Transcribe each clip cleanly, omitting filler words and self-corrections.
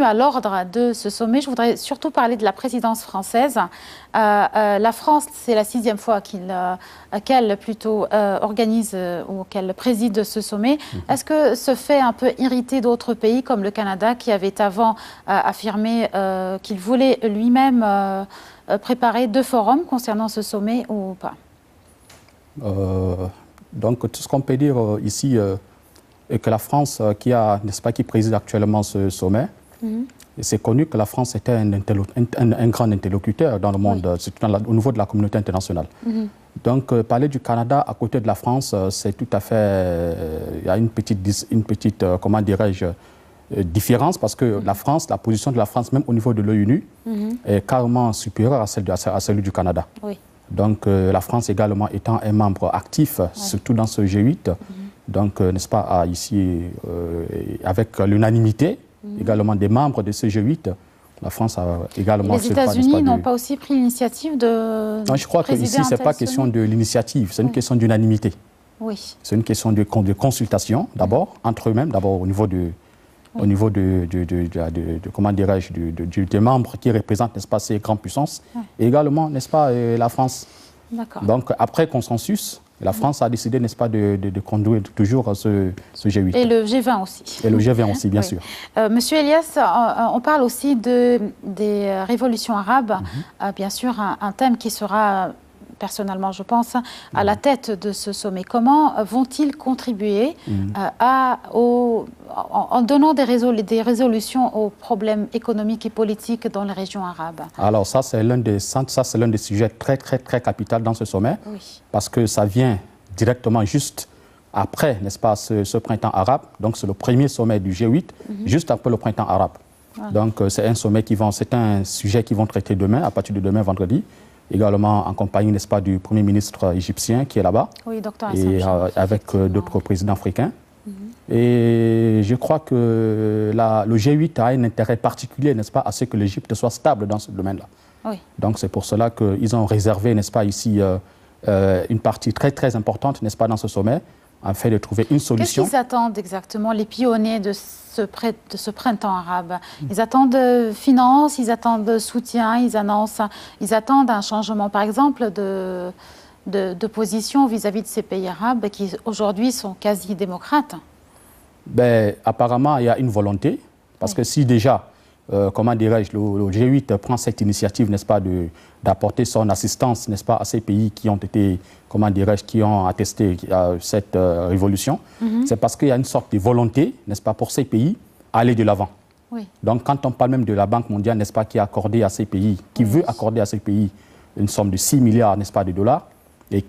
À l'ordre de ce sommet, je voudrais surtout parler de la présidence française. La France, c'est la 6e fois qu'elle plutôt organise ou qu'elle préside ce sommet. Est-ce que ce fait un peu irriter d'autres pays comme le Canada qui avait avant affirmé qu'il voulait lui-même préparer 2 forums concernant ce sommet ou pas? Donc tout ce qu'on peut dire ici est que la France qui préside actuellement ce sommet, c'est connu que la France était un grand interlocuteur dans le monde, au niveau de la communauté internationale. Donc, parler du Canada à côté de la France, c'est tout à fait... Il y a une petite comment dirais-je, différence, parce que la position de la France, même au niveau de l'ONU, est carrément supérieure à celle du Canada. Oui. Donc, la France également étant un membre actif, surtout dans ce G8, donc, n'est-ce pas, ici, avec l'unanimité, également des membres de ce G8, la France a également... Les États-Unis n'ont pas aussi pris l'initiative de... Non, je crois qu'ici, ce n'est pas question de l'initiative, c'est une question d'unanimité. Oui. C'est une question de consultation, d'abord, entre eux-mêmes, d'abord au niveau comment dirais-je, des membres qui représentent, n'est-ce pas, ces grandes puissances, et également, n'est-ce pas, la France. D'accord. Donc, après consensus, la France a décidé, n'est-ce pas, de conduire toujours ce G8. Et le G20 aussi. Et le G20 aussi, bien sûr. Monsieur Elias, on parle aussi des révolutions arabes. Bien sûr, un thème qui sera, personnellement, je pense, à la tête de ce sommet. Comment vont-ils contribuer en donnant des résolutions aux problèmes économiques et politiques dans les régions arabes? Alors ça, c'est l'un des sujets très capitaux dans ce sommet, parce que ça vient directement juste après, n'est-ce pas, ce printemps arabe. Donc c'est le premier sommet du G8, juste après le printemps arabe. Donc c'est un sujet qu'ils vont traiter demain, à partir de demain, vendredi. Également en compagnie, n'est-ce pas, du Premier ministre égyptien qui est là-bas, et avec d'autres présidents africains. Et je crois que le G8 a un intérêt particulier, n'est-ce pas, à ce que l'Égypte soit stable dans ce domaine-là. Donc c'est pour cela qu'ils ont réservé, n'est-ce pas, ici, une partie très importante, n'est-ce pas, dans ce sommet, afin de trouver une solution. Qu'est-ce qu'ils attendent exactement, les pionniers de ce printemps arabe? Ils attendent finances, ils attendent soutien, ils attendent un changement, par exemple, de position vis-à-vis de ces pays arabes qui, aujourd'hui, sont quasi démocrates. Ben, apparemment, il y a une volonté, parce que si déjà, comment dirais-je, le G8 prend cette initiative, n'est-ce pas, d'apporter son assistance, n'est-ce pas, à ces pays qui ont été, comment dirais-je, qui ont attesté cette révolution, c'est parce qu'il y a une sorte de volonté, n'est-ce pas, pour ces pays, à aller de l'avant. Donc, quand on parle même de la Banque mondiale, n'est-ce pas, qui a accordé à ces pays, qui veut accorder à ces pays une somme de 6 milliards, n'est-ce pas, de dollars, et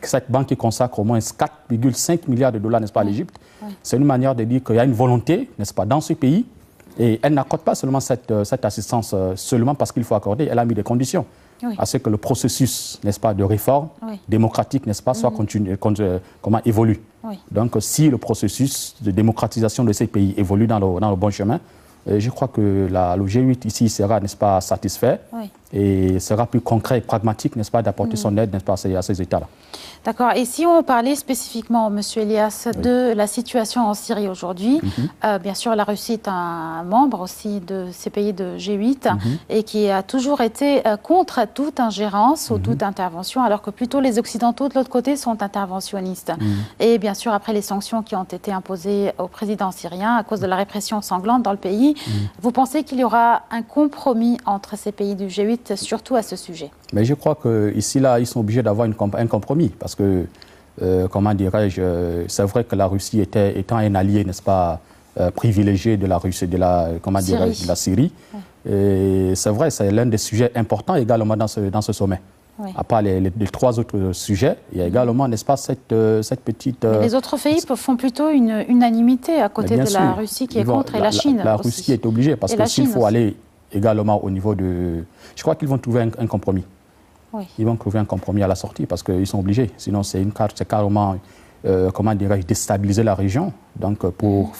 cette banque qui consacre au moins 4,5 milliards de dollars, n'est-ce pas, à l'Égypte, c'est une manière de dire qu'il y a une volonté, n'est-ce pas, dans ce pays. Et elle n'accorde pas seulement cette assistance seulement parce qu'il faut accorder, elle a mis des conditions à ce que le processus, n'est-ce pas, de réforme démocratique, n'est-ce pas, soit évolue. Donc si le processus de démocratisation de ces pays évolue dans le bon chemin, je crois que le G8 ici sera, n'est-ce pas, satisfait et sera plus concret et pragmatique, n'est-ce pas, d'apporter son aide, n'est-ce pas, à ces États-là. D'accord. Et si on parlait spécifiquement, Monsieur Elias, de la situation en Syrie aujourd'hui, bien sûr, la Russie est un membre aussi de ces pays de G8 et qui a toujours été contre toute ingérence ou toute intervention, alors que plutôt les Occidentaux, de l'autre côté, sont interventionnistes. Et bien sûr, après les sanctions qui ont été imposées au président syrien à cause de la répression sanglante dans le pays, vous pensez qu'il y aura un compromis entre ces pays du G8, surtout à ce sujet? Mais je crois qu'ici, là, ils sont obligés d'avoir un compromis parce que, comment dirais-je, c'est vrai que la Russie étant un allié, n'est-ce pas, privilégié de la Russie, de la Syrie. C'est vrai, c'est l'un des sujets importants également dans ce sommet. À part les 3 autres sujets, il y a également, n'est-ce pas, cette petite... Mais les autres pays font plutôt une unanimité à côté de la Russie qui est contre et la Chine La aussi. Russie est obligée parce que s'il faut aller également au niveau de... Je crois qu'ils vont trouver un compromis. Ils vont trouver un compromis à la sortie parce qu'ils sont obligés. Sinon, c'est carrément, comment dirais-je, déstabiliser la région. Donc, pour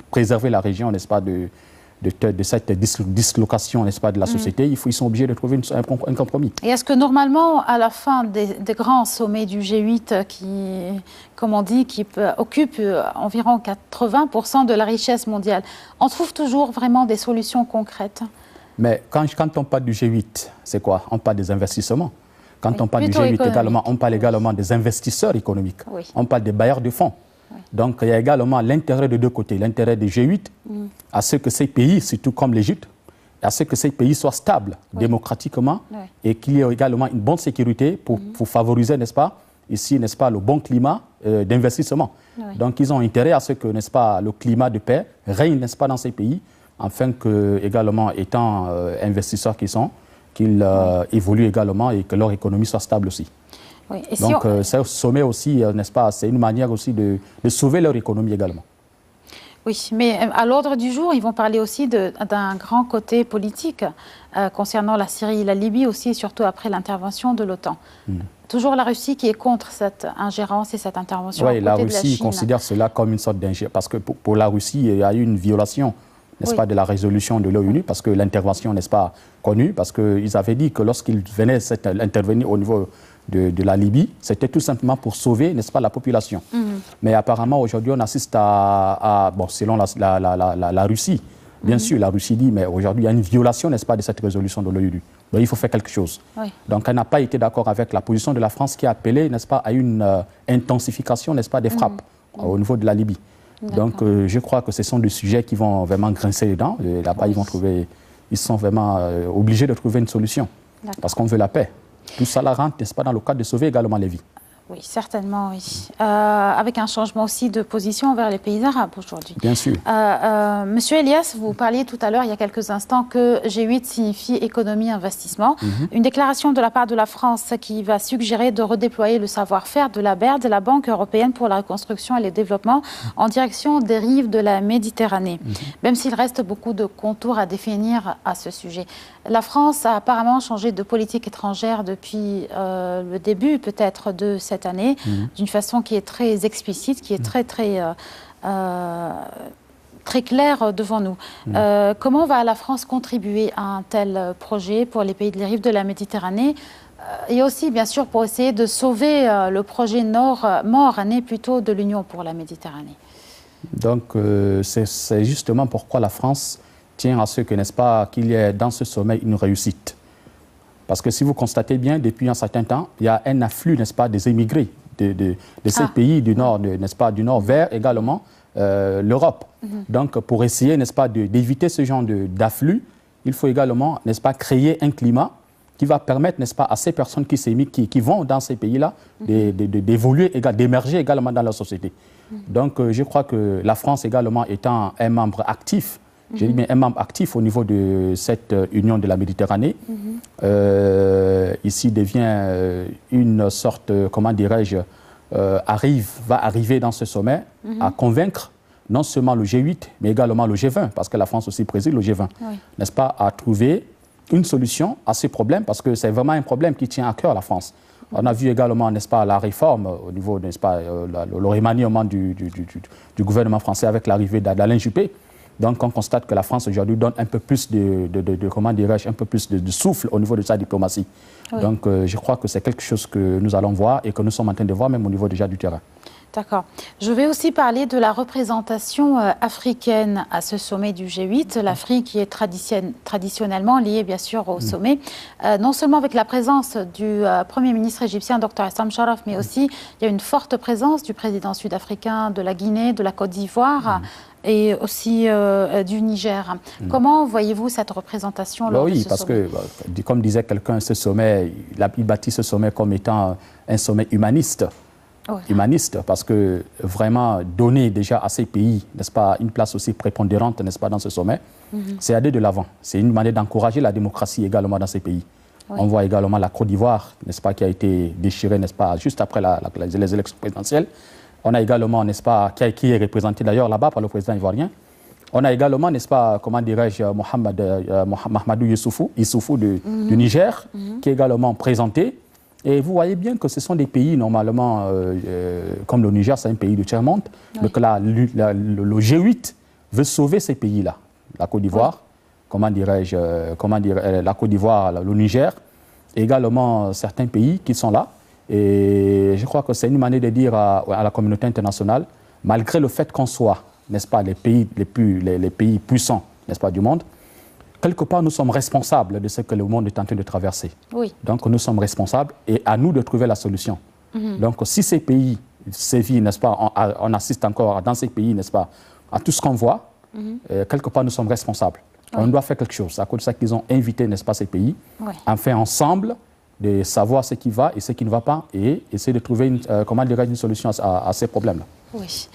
préserver la région, n'est-ce pas, de de cette dislocation, n'est-ce pas, de la société, ils sont obligés de trouver un compromis. Et est-ce que normalement, à la fin des grands sommets du G8, qui, comme on dit, qui occupent environ 80% de la richesse mondiale, on trouve toujours vraiment des solutions concrètes? Mais quand on parle du G8, c'est quoi? On parle des investissements. Quand on parle du G8 également, on parle également des investisseurs économiques. Oui. On parle des bailleurs de fonds. Oui. Donc il y a également l'intérêt de deux côtés. L'intérêt du G8 à ce que ces pays, surtout comme l'Égypte, à ce que ces pays soient stables démocratiquement et qu'il y ait également une bonne sécurité pour favoriser, n'est-ce pas, ici, n'est-ce pas, le bon climat d'investissement. Donc ils ont intérêt à ce que, n'est-ce pas, le climat de paix règne, n'est-ce pas, dans ces pays, afin que, également, étant investisseurs qu'ils évoluent également et que leur économie soit stable aussi. Oui. Donc, ce sommet aussi, n'est-ce pas, c'est une manière aussi de sauver leur économie également. Oui, mais à l'ordre du jour, ils vont parler aussi d'un grand côté politique concernant la Syrie et la Libye aussi, surtout après l'intervention de l'OTAN. Toujours la Russie qui est contre cette ingérence et cette intervention. Oui, la Russie considère cela comme une sorte d'ingérence, parce que pour la Russie, il y a eu une violation, n'est-ce pas, de la résolution de l'ONU, parce que l'intervention, n'est-ce pas, connue, parce qu'ils avaient dit que lorsqu'ils venaient intervenir au niveau de la Libye, c'était tout simplement pour sauver, n'est-ce pas, la population. Mais apparemment, aujourd'hui, on assiste bon, selon la Russie, bien sûr, la Russie dit, mais aujourd'hui, il y a une violation, n'est-ce pas, de cette résolution de l'ONU. Donc, il faut faire quelque chose. Donc, elle n'a pas été d'accord avec la position de la France qui a appelé, n'est-ce pas, à une intensification, n'est-ce pas, des frappes au niveau de la Libye. Donc, je crois que ce sont des sujets qui vont vraiment grincer les dents. Là-bas, ils sont vraiment obligés de trouver une solution. Parce qu'on veut la paix. Tout ça la rentre, n'est-ce pas, dans le cadre de sauver également les vies. Oui, certainement, oui. Avec un changement aussi de position vers les pays arabes aujourd'hui. Bien sûr. Monsieur Elias, vous parliez tout à l'heure, il y a quelques instants, que G8 signifie économie-investissement. Une déclaration de la part de la France qui va suggérer de redéployer le savoir-faire de la BERD, la Banque européenne pour la reconstruction et le développement, en direction des rives de la Méditerranée. Même s'il reste beaucoup de contours à définir à ce sujet. La France a apparemment changé de politique étrangère depuis le début, peut-être, de cette année, d'une façon qui est très explicite, qui est très claire devant nous. Comment va la France contribuer à un tel projet pour les pays de la rive de la Méditerranée et aussi, bien sûr, pour essayer de sauver le projet mort né plutôt de l'Union pour la Méditerranée? Donc, c'est justement pourquoi la France tient à ce que, n'est-ce pas, qu'il y ait dans ce sommet une réussite. Parce que si vous constatez bien, depuis un certain temps, il y a un afflux, n'est-ce pas, des émigrés de ces pays du Nord, n'est-ce pas, du Nord vers également l'Europe. Donc, pour essayer, n'est-ce pas, d'éviter ce genre d'afflux, il faut également, n'est-ce pas, créer un climat qui va permettre, n'est-ce pas, à ces personnes qui vont dans ces pays-là d'évoluer, d'émerger également dans la société. Donc, je crois que la France également étant un membre actif, j'ai dit bien un membre actif au niveau de cette Union de la Méditerranée, ici devient une sorte, comment dirais-je, va arriver dans ce sommet à convaincre non seulement le G8, mais également le G20, parce que la France aussi préside le G20, n'est-ce pas, à trouver une solution à ce problème, parce que c'est vraiment un problème qui tient à cœur la France. On a vu également, n'est-ce pas, la réforme au niveau, n'est-ce pas, le remaniement du gouvernement français avec l'arrivée d'Alain Juppé. Donc, on constate que la France aujourd'hui donne un peu plus comment dirais-je, un peu plus de souffle au niveau de sa diplomatie. Donc, je crois que c'est quelque chose que nous allons voir et que nous sommes en train de voir même au niveau déjà du terrain. D'accord. Je vais aussi parler de la représentation africaine à ce sommet du G8. L'Afrique qui est traditionnellement liée, bien sûr, au sommet. Non seulement avec la présence du Premier ministre égyptien, Dr Essam Sharaf, mais aussi il y a une forte présence du président sud-africain, de la Guinée, de la Côte d'Ivoire. Et aussi du Niger. Comment voyez-vous cette représentation lors de ce parce sommet? Que, comme disait quelqu'un, ce sommet, il bâtit ce sommet comme étant un sommet humaniste. Humaniste, parce que vraiment donner déjà à ces pays, n'est-ce pas, une place aussi prépondérante, n'est-ce pas, dans ce sommet, c'est aller de l'avant. C'est une manière d'encourager la démocratie également dans ces pays. On voit également la Côte d'Ivoire, n'est-ce pas, qui a été déchirée, n'est-ce pas, juste après les élections présidentielles. On a également, n'est-ce pas, qui est représenté d'ailleurs là-bas par le président ivoirien. On a également, n'est-ce pas, comment dirais-je, Mahamadou Issoufou du Niger, qui est également présenté. Et vous voyez bien que ce sont des pays, normalement, comme le Niger, c'est un pays de tiers-monde. Donc là, le G8 veut sauver ces pays-là. la Côte d'Ivoire, comment dirais-je, la Côte d'Ivoire, le Niger, et également certains pays qui sont là. Et je crois que c'est une manière de dire à la communauté internationale, malgré le fait qu'on soit, n'est-ce pas, les pays puissants, n'est-ce pas, du monde, quelque part, nous sommes responsables de ce que le monde est en train de traverser. Oui. Donc, nous sommes responsables et à nous de trouver la solution. Donc, si ces pays sévissent, n'est-ce pas, on assiste encore dans ces pays, n'est-ce pas, à tout ce qu'on voit, quelque part, nous sommes responsables. On doit faire quelque chose. C'est à cause de ça qu'ils ont invité, n'est-ce pas, ces pays, enfin, ensemble, de savoir ce qui va et ce qui ne va pas et essayer de trouver une solution à ces problèmes-là. Oui.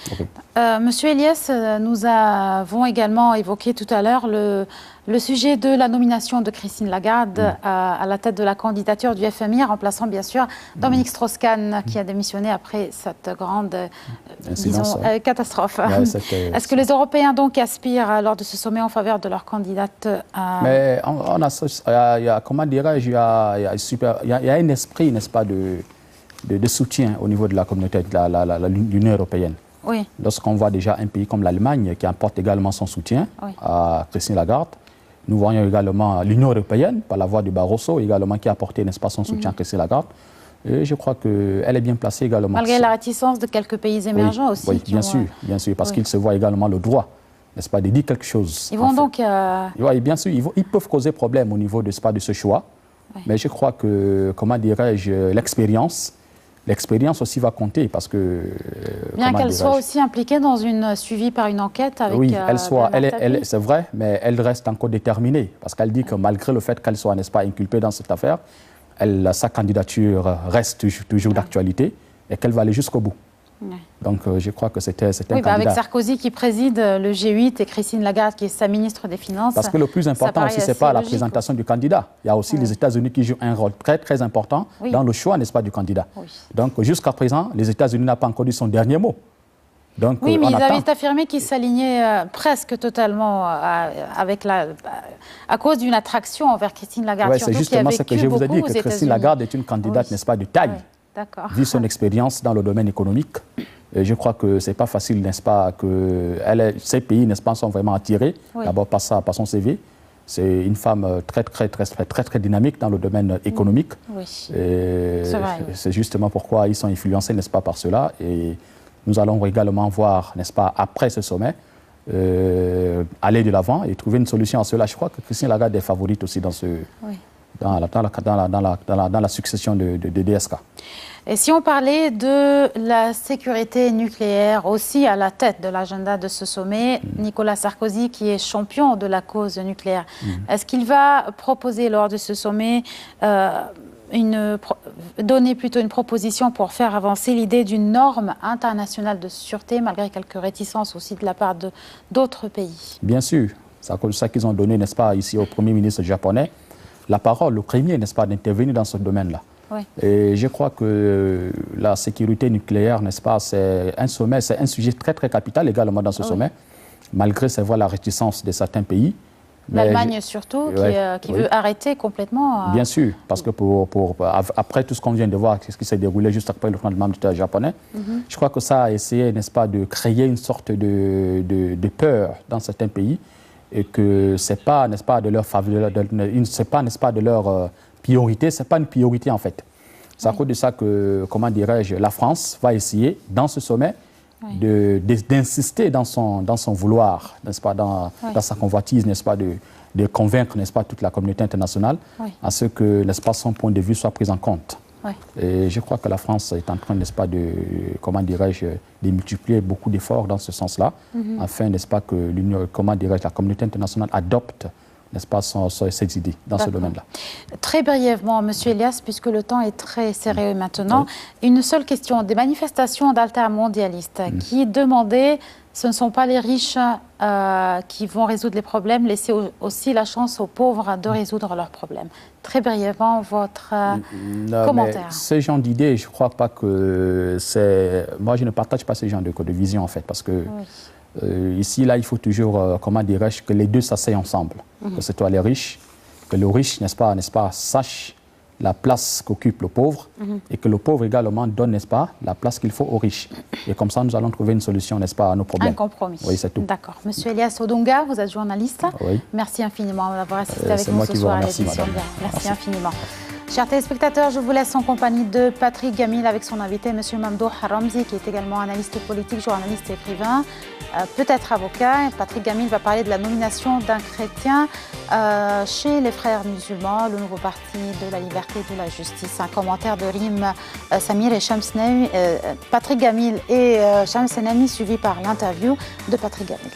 Monsieur Eliès, nous avons également évoqué tout à l'heure le sujet de la nomination de Christine Lagarde à la tête de la candidature du FMI, remplaçant bien sûr Dominique Strauss-Kahn qui a démissionné après cette grande catastrophe. Ouais, est-ce que les Européens donc aspirent lors de ce sommet en faveur de leur candidate Mais il y a, comment dirais-je, il y a un esprit, n'est-ce pas, de soutien au niveau de la communauté de l'Union européenne. Oui. Lorsqu'on voit déjà un pays comme l'Allemagne qui apporte également son soutien à Christine Lagarde, nous voyons également l'Union européenne, par la voix de Barroso, également qui a apporté, n'est-ce pas, son soutien à Christine Lagarde. Et je crois qu'elle est bien placée également. Malgré la réticence de quelques pays émergents aussi. Oui, bien sûr, parce qu'ils se voient également le droit, n'est-ce pas, de dire quelque chose. Ils vont donc... Oui, bien sûr, ils peuvent causer problème au niveau de ce choix. Mais je crois que, comment dirais-je, l'expérience aussi va compter parce que... Bien qu'elle soit aussi impliquée dans suivie par une enquête avec... Oui, c'est vrai, mais elle reste encore déterminée parce qu'elle dit que malgré le fait qu'elle soit, n'est-ce pas, inculpée dans cette affaire, sa candidature reste toujours d'actualité et qu'elle va aller jusqu'au bout. Donc je crois que c'était un candidat. Avec Sarkozy qui préside le G8 et Christine Lagarde qui est sa ministre des Finances. Parce que le plus important aussi, ce n'est pas la présentation du candidat. Il y a aussi les États-Unis qui jouent un rôle très très important dans le choix, n'est-ce pas, du candidat. Donc jusqu'à présent, les États-Unis n'ont pas encore dit son dernier mot. Donc, oui, mais ils avaient affirmé qu'ils s'alignaient presque totalement à cause d'une attraction envers Christine Lagarde. Oui, c'est justement ce que je vous ai dit, que Christine Lagarde est une candidate, n'est-ce pas, de taille. Vu son expérience dans le domaine économique, je crois que ce n'est pas facile, n'est-ce pas, que ces pays, n'est-ce pas, sont vraiment attirés, d'abord par son CV. C'est une femme très dynamique dans le domaine économique. C'est justement pourquoi ils sont influencés, n'est-ce pas, par cela. Et nous allons également voir, n'est-ce pas, après ce sommet, aller de l'avant et trouver une solution à cela. Je crois que Christine Lagarde est favorite aussi dans la succession de DSK. Et si on parlait de la sécurité nucléaire aussi à la tête de l'agenda de ce sommet, Nicolas Sarkozy qui est champion de la cause nucléaire, est-ce qu'il va proposer lors de ce sommet donner plutôt une proposition pour faire avancer l'idée d'une norme internationale de sûreté malgré quelques réticences aussi de la part d'autres pays? Bien sûr, c'est à cause de ça qu'ils ont donné, n'est-ce pas, ici au Premier ministre japonais la parole, le premier, n'est-ce pas, d'intervenir dans ce domaine-là. Et je crois que la sécurité nucléaire, n'est-ce pas, c'est un sommet, c'est un sujet très très capital également dans ce sommet, malgré, c'est vrai, la réticence de certains pays. L'Allemagne surtout, qui veut arrêter complètement. Bien sûr, parce que après tout ce qu'on vient de voir, ce qui s'est déroulé juste après le tremblement de terre japonais, je crois que ça a essayé, n'est-ce pas, de créer une sorte de peur dans certains pays et que ce n'est pas, n'est-ce pas, de leur faveur, c'est pas, n'est-ce pas, de leur priorité, ce n'est pas une priorité en fait. C'est à cause de ça que, comment dirais-je, la France va essayer dans ce sommet d'insister dans son vouloir, n'est-ce pas, dans sa convoitise, n'est-ce pas, de convaincre, n'est-ce pas, toute la communauté internationale à ce que, n'est-ce pas, son point de vue soit pris en compte. Et je crois que la France est en train, n'est-ce pas, de, comment dirais-je, de multiplier beaucoup d'efforts dans ce sens-là, afin, n'est-ce pas, que comment dirais-je, la communauté internationale adopte, n'est-ce pas, ses idées dans ce domaine-là. Très brièvement, M. Elias, puisque le temps est très serré maintenant, une seule question. Des manifestations d'altermondialistes qui demandaient, ce ne sont pas les riches qui vont résoudre les problèmes, laissez aussi la chance aux pauvres de résoudre leurs problèmes. Très brièvement, votre commentaire. Ce genre d'idée, je ne crois pas que c'est... Moi, je ne partage pas ce genre de vision, en fait, parce que ici, là, il faut toujours, comment dirais-je, que les deux s'asseyent ensemble. Que ce soit les riches, que le riche, n'est-ce pas, sache la place qu'occupe le pauvre et que le pauvre également donne, n'est-ce pas, la place qu'il faut aux riches. Et comme ça, nous allons trouver une solution, n'est-ce pas, à nos problèmes. Un compromis. Oui, c'est tout. D'accord. Monsieur Elias Odonga, vous êtes journaliste. Oui. Merci infiniment d'avoir assisté avec nous ce soir à l'édition. Merci infiniment. Chers téléspectateurs, je vous laisse en compagnie de Patrick Gamil avec son invité, M. Mamdouh Ramzi, qui est également analyste politique, journaliste et écrivain, peut-être avocat. Patrick Gamil va parler de la nomination d'un chrétien chez les frères musulmans, le nouveau parti de la liberté et de la justice. Un commentaire de Rim Samir et Shams Nami, Patrick Gamil et Shams Nami, suivi par l'interview de Patrick Gamil.